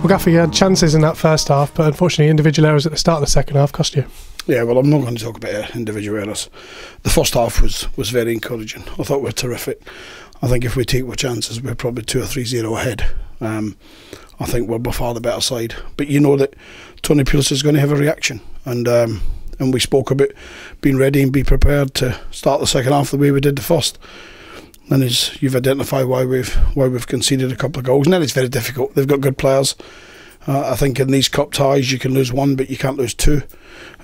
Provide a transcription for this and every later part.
Well, Gaffer, you had chances in that first half, but unfortunately individual errors at the start of the second half cost you. Yeah, well, I'm not going to talk about individual errors. The first half was very encouraging. I thought we were terrific. I think if we take our chances, we're probably 2 or 3-0 ahead. I think we're by far the better side. But you know that Tony Pulis is going to have a reaction. And we spoke about being ready and be prepared to start the second half the way we did the first. And as you've identified why we've conceded a couple of goals. And then it's very difficult. They've got good players. I think in these cup ties you can lose one, but you can't lose two,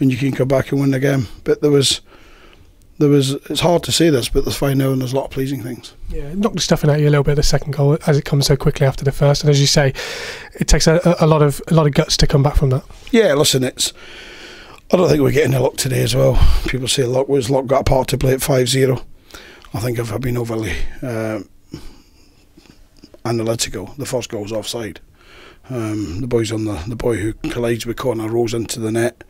and you can come back and win the game. But there was. It's hard to say this, but there's 5-0 and there's a lot of pleasing things. Yeah, it knocked the stuffing out of you a little bit the second goal, as it comes so quickly after the first. And as you say, it takes a lot of guts to come back from that. Yeah, listen, I don't think we're getting the luck today as well. People say luck got a part to play at 5-0. I think if I've been overly analytical, the first goal's offside. The boy who collides with corner rolls into the net.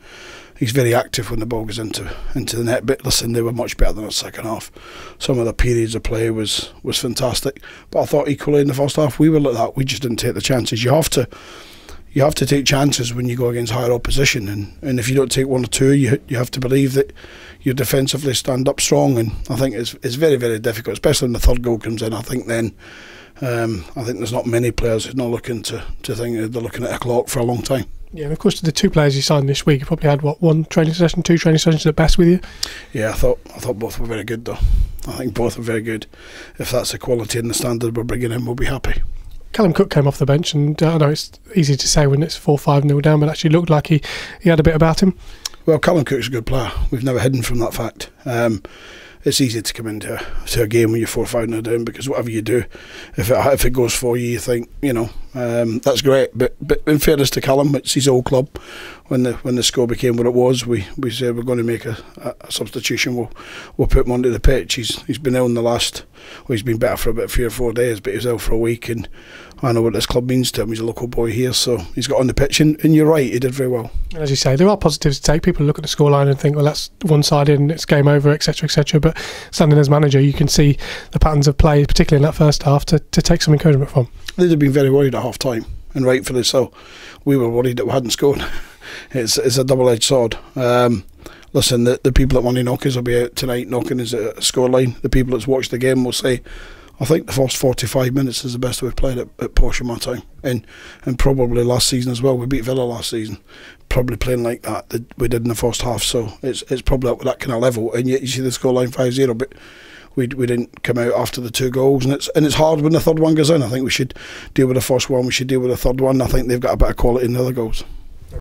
He's very active when the ball goes into the net. But listen, they were much better than the second half. Some of the periods of play was fantastic. But I thought equally in the first half we were like that. We just didn't take the chances. You have to take chances when you go against higher opposition. And if you don't take one or two, you have to believe that you defensively stand up strong. And I think it's very, very difficult, especially when the third goal comes in. I think then. I think there's not many players who are not looking to think they're looking at a clock for a long time. Yeah, and of course the two players you signed this week, you probably had what, one training session, two training sessions at best with you. Yeah, I thought both were very good though. I think both were very good. If that's the quality and the standard we're bringing in, we'll be happy. Callum Cook came off the bench, and I know it's easy to say when it's 4-5-0 down, but actually looked like he had a bit about him. Well, Callum Cook's a good player. We've never hidden from that fact. It's easy to come into a game when you're 4-5-0 down, because whatever you do, if it goes for you, you think, that's great. But in fairness to Callum, it's his old club. When the score became what it was, we said we're going to make a substitution. We'll put him onto the pitch. He's been ill in the last. Well, he's been better for about 3 or 4 days, but he was ill for a week, and I know what this club means to him. He's a local boy here, so he's got on the pitch, and you're right, he did very well. As you say, there are positives to take. People look at the scoreline and think, well, that's one-sided and it's game over, etc., etc. But standing as manager, you can see the patterns of play, particularly in that first half, to take some encouragement from. They'd have been very worried at half-time, and rightfully so. We were worried that we hadn't scored. It's a double-edged sword. Listen, the people that want to knock us will be out tonight knocking us at a scoreline. The people that's watched the game will say, I think the first 45 minutes is the best we've played at Posh in my time, and probably last season as well. We beat Villa last season, probably playing like that we did in the first half. So it's probably up with that kind of level. And yet you see the scoreline 5-0, but we didn't come out after the 2 goals, and it's hard when the third one goes in. I think we should deal with the first one. We should deal with the third one. I think they've got a better quality than the other goals.